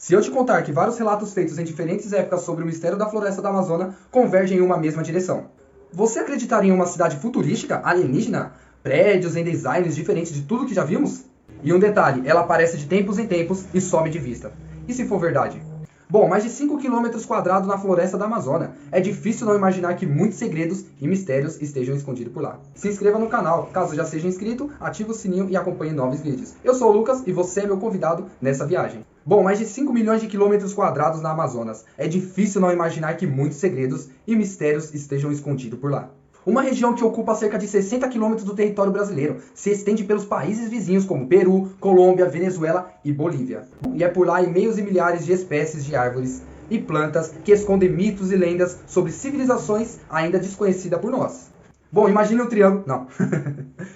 Se eu te contar que vários relatos feitos em diferentes épocas sobre o mistério da floresta da Amazônia convergem em uma mesma direção, você acreditaria em uma cidade futurística, alienígena? Prédios em designs diferentes de tudo que já vimos? E um detalhe, ela aparece de tempos em tempos e some de vista. E se for verdade? Bom, mais de 5 km² na floresta da Amazônia. É difícil não imaginar que muitos segredos e mistérios estejam escondidos por lá. Se inscreva no canal, caso já seja inscrito, ative o sininho e acompanhe novos vídeos. Eu sou o Lucas e você é meu convidado nessa viagem. Bom, mais de 5 milhões de km² na Amazonas. É difícil não imaginar que muitos segredos e mistérios estejam escondidos por lá. Uma região que ocupa cerca de 60 quilômetros do território brasileiro, se estende pelos países vizinhos como Peru, Colômbia, Venezuela e Bolívia. E é por lá em meios e milhares de espécies de árvores e plantas que escondem mitos e lendas sobre civilizações ainda desconhecidas por nós. Bom, imagine um triângulo... Não,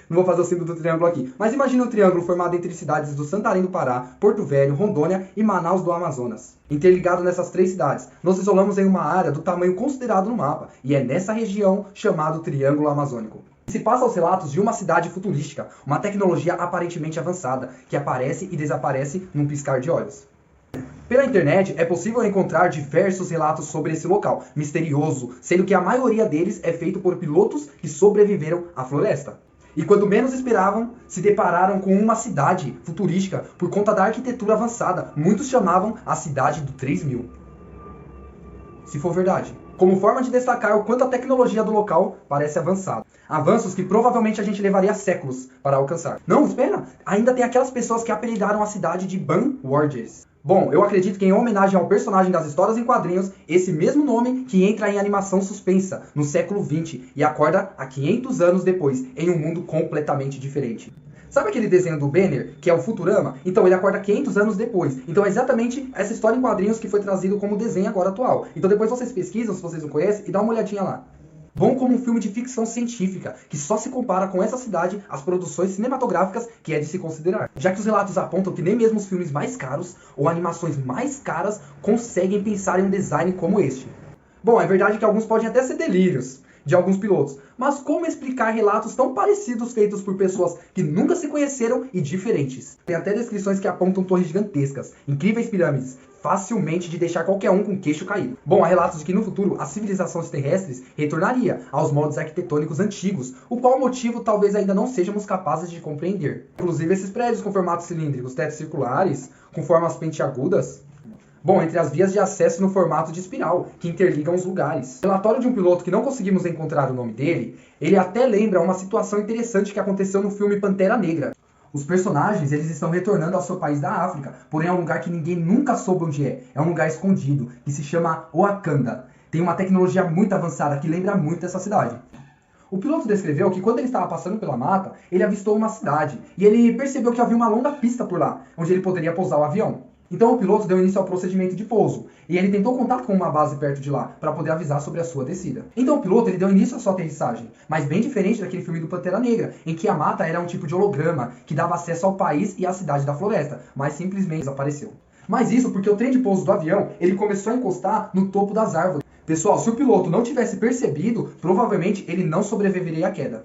não vou fazer o símbolo do triângulo aqui. Mas imagine um triângulo formado entre cidades do Santarém do Pará, Porto Velho, Rondônia e Manaus do Amazonas. Interligado nessas três cidades, nos isolamos em uma área do tamanho considerado no mapa. E é nessa região chamado Triângulo Amazônico. Se passa aos relatos de uma cidade futurística, uma tecnologia aparentemente avançada, que aparece e desaparece num piscar de olhos. Pela internet é possível encontrar diversos relatos sobre esse local misterioso, sendo que a maioria deles é feito por pilotos que sobreviveram à floresta. E quando menos esperavam, se depararam com uma cidade futurística por conta da arquitetura avançada. Muitos chamavam a cidade do 3000. Se for verdade. Como forma de destacar o quanto a tecnologia do local parece avançada. Avanços que provavelmente a gente levaria séculos para alcançar. Não, espera! Ainda tem aquelas pessoas que apelidaram a cidade de Banwards. Bom, eu acredito que em homenagem ao personagem das histórias em quadrinhos, esse mesmo nome que entra em animação suspensa no século XX e acorda há 500 anos depois, em um mundo completamente diferente. Sabe aquele desenho do Banner, que é o Futurama? Então ele acorda 500 anos depois. Então é exatamente essa história em quadrinhos que foi trazido como desenho agora atual. Então depois vocês pesquisam, se vocês não conhecem, e dá uma olhadinha lá. Bom como um filme de ficção científica, que só se compara com essa cidade às produções cinematográficas que é de se considerar. Já que os relatos apontam que nem mesmo os filmes mais caros ou animações mais caras conseguem pensar em um design como este. Bom, é verdade que alguns podem até ser delírios de alguns pilotos, mas como explicar relatos tão parecidos feitos por pessoas que nunca se conheceram e diferentes? Tem até descrições que apontam torres gigantescas, incríveis pirâmides, facilmente de deixar qualquer um com o queixo caído. Bom, há relatos de que no futuro as civilizações terrestres retornaria aos moldes arquitetônicos antigos, o qual motivo talvez ainda não sejamos capazes de compreender. Inclusive esses prédios com formatos cilíndricos, tetos circulares, com formas pontiagudas. Bom, entre as vias de acesso no formato de espiral, que interligam os lugares. O relatório de um piloto que não conseguimos encontrar o nome dele, ele até lembra uma situação interessante que aconteceu no filme Pantera Negra. Os personagens, eles estão retornando ao seu país da África, porém é um lugar que ninguém nunca soube onde é. É um lugar escondido, que se chama Wakanda. Tem uma tecnologia muito avançada que lembra muito essa cidade. O piloto descreveu que quando ele estava passando pela mata, ele avistou uma cidade. E ele percebeu que havia uma longa pista por lá, onde ele poderia pousar o avião. Então o piloto deu início ao procedimento de pouso, e ele tentou contato com uma base perto de lá, para poder avisar sobre a sua descida. Então o piloto ele deu início à sua aterrissagem, mas bem diferente daquele filme do Pantera Negra, em que a mata era um tipo de holograma, que dava acesso ao país e à cidade da floresta, mas simplesmente desapareceu. Mas isso porque o trem de pouso do avião, ele começou a encostar no topo das árvores. Pessoal, se o piloto não tivesse percebido, provavelmente ele não sobreviveria à queda.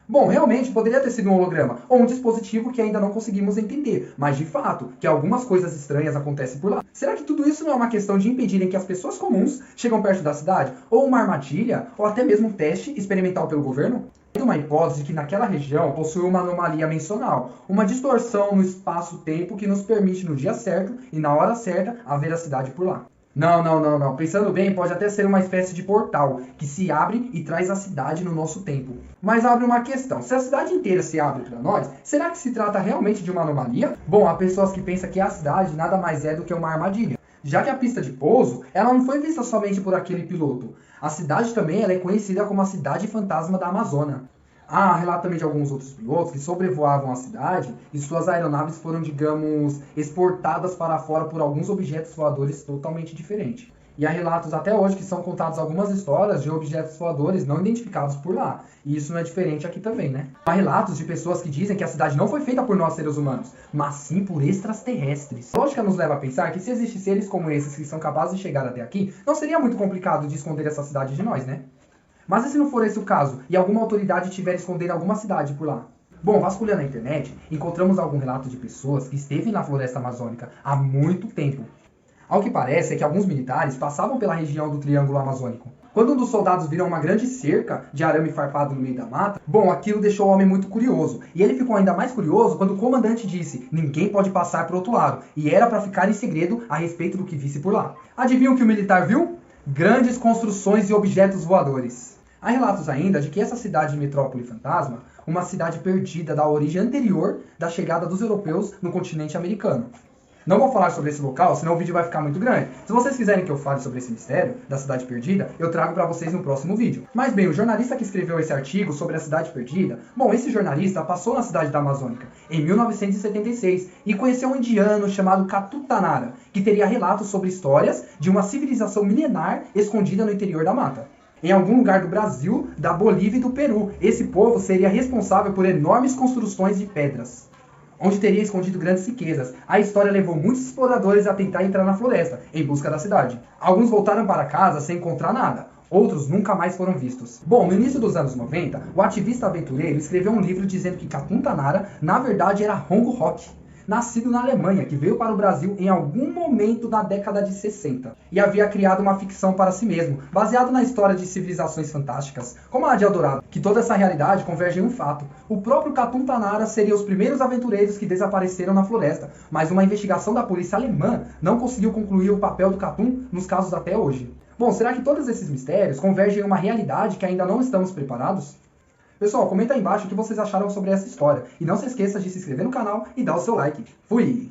Bom, realmente poderia ter sido um holograma, ou um dispositivo que ainda não conseguimos entender, mas de fato, que algumas coisas estranhas acontecem por lá. Será que tudo isso não é uma questão de impedirem que as pessoas comuns chegam perto da cidade? Ou uma armadilha, ou até mesmo um teste experimental pelo governo? Tem uma hipótese de que naquela região possui uma anomalia mencional, uma distorção no espaço-tempo que nos permite no dia certo e na hora certa haver a cidade por lá. Não. Pensando bem, pode até ser uma espécie de portal que se abre e traz a cidade no nosso tempo. Mas abre uma questão, se a cidade inteira se abre para nós, será que se trata realmente de uma anomalia? Bom, há pessoas que pensam que a cidade nada mais é do que uma armadilha. Já que a pista de pouso, ela não foi vista somente por aquele piloto. A cidade também ela é conhecida como a cidade fantasma da Amazônia. Há relato também de alguns outros pilotos que sobrevoavam a cidade e suas aeronaves foram, digamos, exportadas para fora por alguns objetos voadores totalmente diferentes. E há relatos até hoje que são contadas algumas histórias de objetos voadores não identificados por lá. E isso não é diferente aqui também, né? Há relatos de pessoas que dizem que a cidade não foi feita por nós seres humanos, mas sim por extraterrestres. A lógica nos leva a pensar que se existem seres como esses que são capazes de chegar até aqui, não seria muito complicado de esconder essa cidade de nós, né? Mas e se não for esse o caso, e alguma autoridade tiver escondendo alguma cidade por lá? Bom, vasculhando na internet, encontramos algum relato de pessoas que esteve na floresta amazônica há muito tempo. Ao que parece é que alguns militares passavam pela região do Triângulo Amazônico. Quando um dos soldados viram uma grande cerca de arame farpado no meio da mata, bom, aquilo deixou o homem muito curioso. E ele ficou ainda mais curioso quando o comandante disse: ninguém pode passar para o outro lado. E era para ficar em segredo a respeito do que visse por lá. Adivinham o que o militar viu? Grandes construções e objetos voadores. Há relatos ainda de que essa cidade metrópole fantasma, uma cidade perdida da origem anterior da chegada dos europeus no continente americano. Não vou falar sobre esse local, senão o vídeo vai ficar muito grande. Se vocês quiserem que eu fale sobre esse mistério da cidade perdida, eu trago para vocês no próximo vídeo. Mas bem, o jornalista que escreveu esse artigo sobre a cidade perdida, bom, esse jornalista passou na cidade da Amazônica em 1976 e conheceu um indiano chamado Catutanara, que teria relatos sobre histórias de uma civilização milenar escondida no interior da mata. Em algum lugar do Brasil, da Bolívia e do Peru, esse povo seria responsável por enormes construções de pedras, onde teria escondido grandes riquezas. A história levou muitos exploradores a tentar entrar na floresta, em busca da cidade. Alguns voltaram para casa sem encontrar nada. Outros nunca mais foram vistos. Bom, no início dos anos 90, o ativista aventureiro escreveu um livro dizendo que Catutanara, na verdade, era Hongo Rock, nascido na Alemanha, que veio para o Brasil em algum momento da década de 60. E havia criado uma ficção para si mesmo, baseado na história de civilizações fantásticas, como a de Eldorado, que toda essa realidade converge em um fato. O próprio Catutanara seria os primeiros aventureiros que desapareceram na floresta, mas uma investigação da polícia alemã não conseguiu concluir o papel do Catum nos casos até hoje. Bom, será que todos esses mistérios convergem em uma realidade que ainda não estamos preparados? Pessoal, comenta aí embaixo o que vocês acharam sobre essa história. E não se esqueça de se inscrever no canal e dar o seu like. Fui!